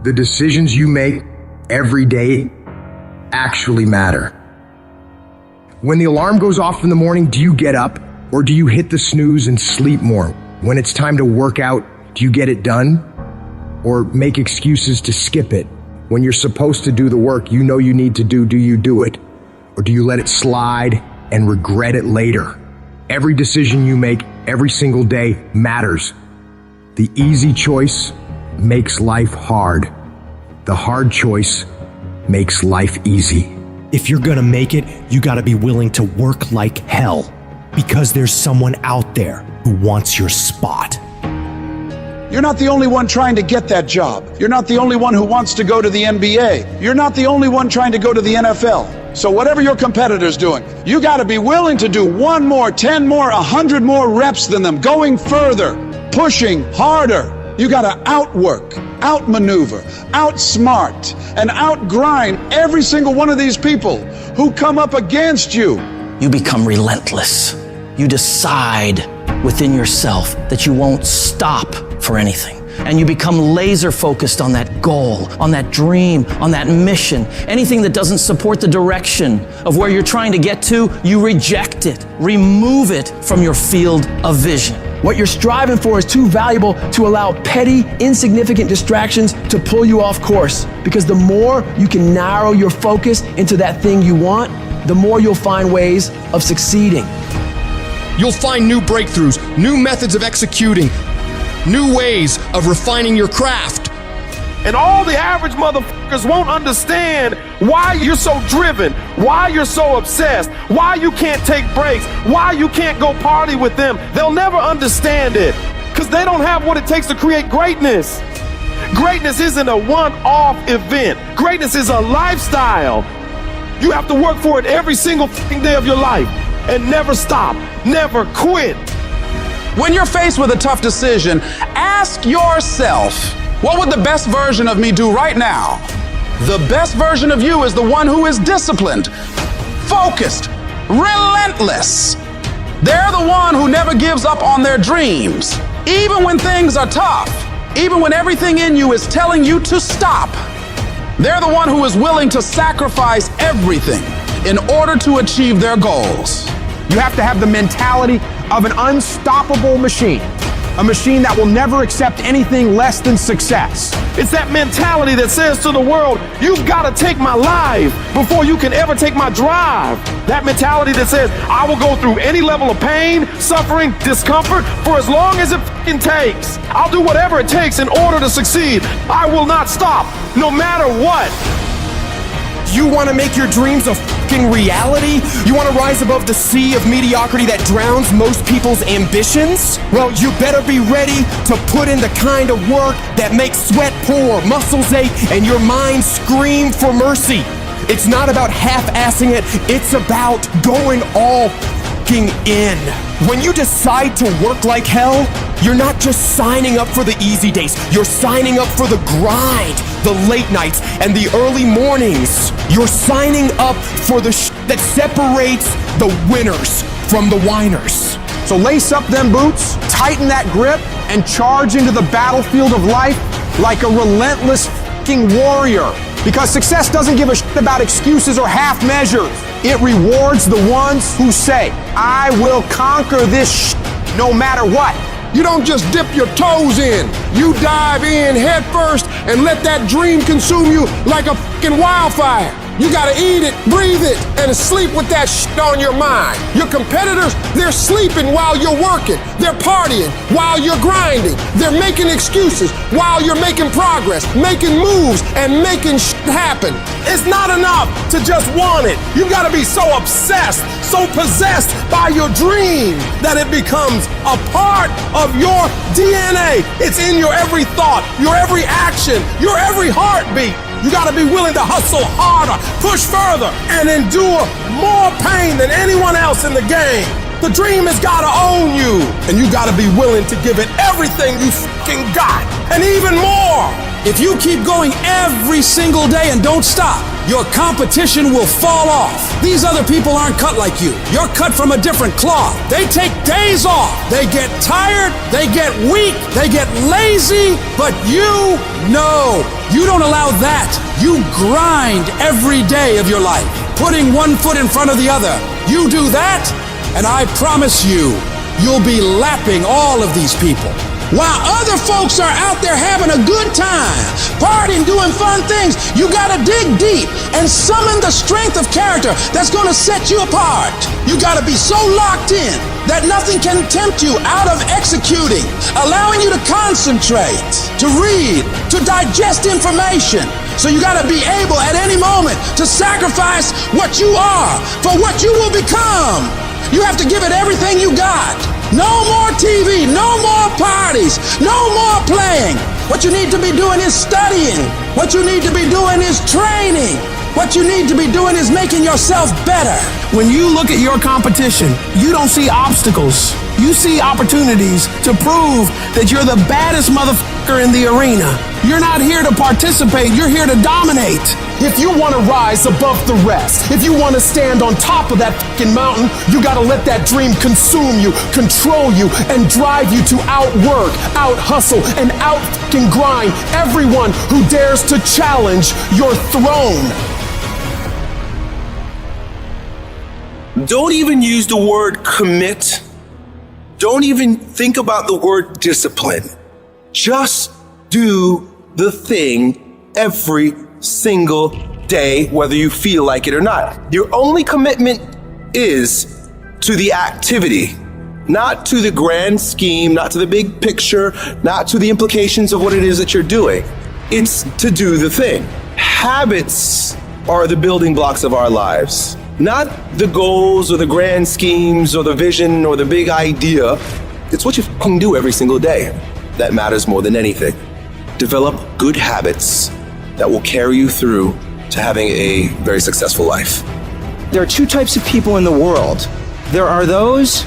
The decisions you make every day actually matter. When the alarm goes off in the morning, do you get up or do you hit the snooze and sleep more? When it's time to work out, do you get it done or make excuses to skip it? When you're supposed to do the work you know you need to do you do it? Or do you let it slide and regret it later? Every decision you make every single day matters. The easy choice makes life hard. The hard choice makes life easy. If you're gonna make it, you gotta be willing to work like hell, because there's someone out there who wants your spot. You're not the only one trying to get that job. You're not the only one who wants to go to the NBA. You're not the only one trying to go to the NFL. So whatever your competitor's doing, you got to be willing to do 1 more, 10 more, 100 more reps than them, going further, pushing harder. You got to outwork, outmaneuver, outsmart, and outgrind every single one of these people who come up against you. You become relentless. You decide within yourself that you won't stop for anything. And you become laser focused on that goal, on that dream, on that mission. Anything that doesn't support the direction of where you're trying to get to, you reject it, remove it from your field of vision. What you're striving for is too valuable to allow petty, insignificant distractions to pull you off course. Because the more you can narrow your focus into that thing you want, the more you'll find ways of succeeding. You'll find new breakthroughs, new methods of executing, new ways of refining your craft. And all the average motherfuckers won't understand why you're so driven, why you're so obsessed, why you can't take breaks, why you can't go party with them. They'll never understand it because they don't have what it takes to create greatness. Greatness isn't a one-off event. Greatness is a lifestyle. You have to work for it every single fucking day of your life and never stop, never quit. When you're faced with a tough decision, ask yourself, what would the best version of me do right now? The best version of you is the one who is disciplined, focused, relentless. They're the one who never gives up on their dreams. Even when things are tough, even when everything in you is telling you to stop, they're the one who is willing to sacrifice everything in order to achieve their goals. You have to have the mentality of an unstoppable machine, a machine that will never accept anything less than success. It's that mentality that says to the world, you've got to take my life before you can ever take my drive. That mentality that says, I will go through any level of pain, suffering, discomfort for as long as it fucking takes. I'll do whatever it takes in order to succeed. I will not stop, no matter what. You want to make your dreams a fucking reality? You want to rise above the sea of mediocrity that drowns most people's ambitions? Well, you better be ready to put in the kind of work that makes sweat pour, muscles ache, and your mind scream for mercy. It's not about half-assing it, it's about going all fucking in. When you decide to work like hell, you're not just signing up for the easy days, you're signing up for the grind, the late nights, and the early mornings. You're signing up for the that separates the winners from the whiners. So lace up them boots, tighten that grip, and charge into the battlefield of life like a relentless fucking warrior. Because success doesn't give a shit about excuses or half measures. It rewards the ones who say, I will conquer this shit no matter what. You don't just dip your toes in. You dive in head first and let that dream consume you like a fucking wildfire. You gotta eat it, breathe it, and sleep with that shit on your mind. Your competitors, they're sleeping while you're working. They're partying while you're grinding. They're making excuses while you're making progress, making moves, and making shit happen. It's not enough to just want it. You gotta be so obsessed, so possessed by your dream that it becomes a part of your DNA. It's in your every thought, your every action, your every heartbeat. You gotta be willing to hustle harder, push further, and endure more pain than anyone else in the game. The dream has gotta own you, and you gotta be willing to give it everything you fucking got, and even more. If you keep going every single day and don't stop, your competition will fall off. These other people aren't cut like you. You're cut from a different cloth. They take days off. They get tired. They get weak. They get lazy. But you don't allow that. You grind every day of your life, putting one foot in front of the other. You do that, and I promise you, you'll be lapping all of these people. While other folks are out there having a good time, partying, doing fun things, you gotta dig deep and summon the strength of character that's gonna set you apart. You gotta be so locked in that nothing can tempt you out of executing, allowing you to concentrate, to read, to digest information. So you gotta be able at any moment to sacrifice what you are for what you will become. You have to give it everything you got. No more TV, no more parties, no more playing. What you need to be doing is studying. What you need to be doing is training. What you need to be doing is making yourself better. When you look at your competition, you don't see obstacles. You see opportunities to prove that you're the baddest motherfucker in the arena. You're not here to participate, you're here to dominate. If you want to rise above the rest, if you want to stand on top of that fucking mountain, you got to let that dream consume you, control you, and drive you to outwork, out-hustle, and out-fucking grind everyone who dares to challenge your throne. Don't even use the word commit. Don't even think about the word discipline. Just do the thing every single day, whether you feel like it or not. Your only commitment is to the activity, not to the grand scheme, not to the big picture, not to the implications of what it is that you're doing. It's to do the thing. Habits are the building blocks of our lives, not the goals or the grand schemes or the vision or the big idea. It's what you fucking do every single day that matters more than anything. Develop good habits that will carry you through to having a very successful life. There are two types of people in the world. There are those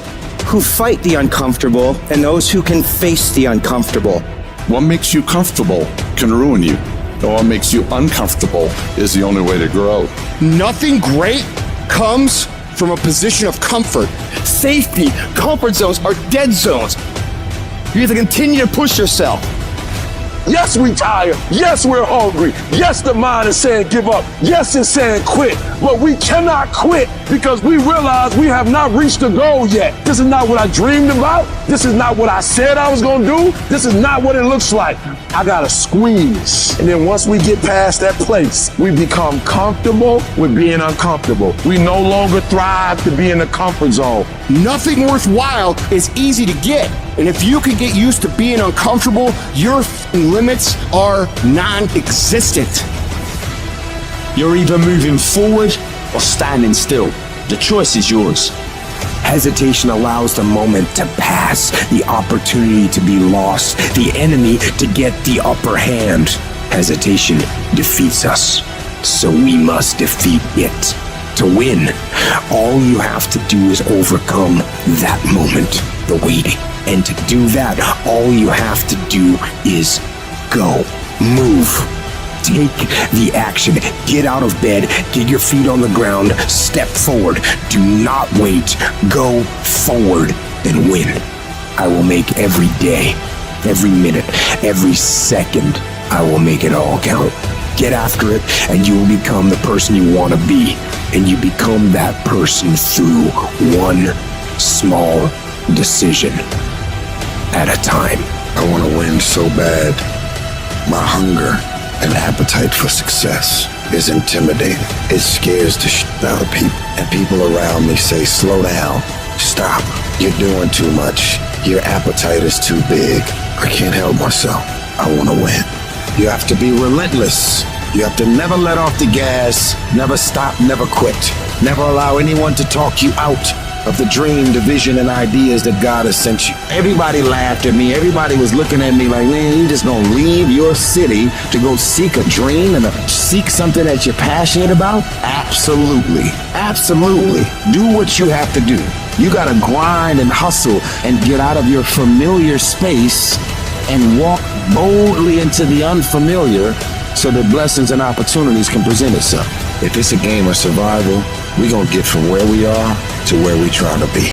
who fight the uncomfortable and those who can face the uncomfortable. What makes you comfortable can ruin you. And what makes you uncomfortable is the only way to grow. Nothing great comes from a position of comfort. Safety, comfort zones are dead zones. You have to continue to push yourself. Yes, we tired. Yes, we're hungry. Yes, the mind is saying give up. Yes, it's saying quit. But we cannot quit because we realize we have not reached the goal yet. This is not what I dreamed about. This is not what I said I was going to do. This is not what it looks like. I got to squeeze. And then once we get past that place, we become comfortable with being uncomfortable. We no longer thrive to be in the comfort zone. Nothing worthwhile is easy to get. And if you can get used to being uncomfortable, your limits are non-existent. You're either moving forward or standing still. The choice is yours. Hesitation allows the moment to pass, the opportunity to be lost, the enemy to get the upper hand. Hesitation defeats us, so we must defeat it. To win, all you have to do is overcome that moment, the waiting. And to do that, all you have to do is go, move. Take the action. Get out of bed. Get your feet on the ground. Step forward. Do not wait. Go forward and win. I will make every day, every minute, every second, I will make it all count. Get after it and you will become the person you want to be. And you become that person through one small decision at a time. I want to win so bad. My hunger and appetite for success is intimidating. It scares the shit out of people. And people around me say, slow down, stop. You're doing too much. Your appetite is too big. I can't help myself. I want to win. You have to be relentless. You have to never let off the gas, never stop, never quit. Never allow anyone to talk you out of the dream, the vision, and ideas that God has sent you. Everybody laughed at me. Everybody was looking at me like, man, you just gonna leave your city to go seek a dream and seek something that you're passionate about? Absolutely. Absolutely. Do what you have to do. You gotta grind and hustle and get out of your familiar space and walk boldly into the unfamiliar so that blessings and opportunities can present itself. If it's a game of survival, we're going to get from where we are to where we're trying to be.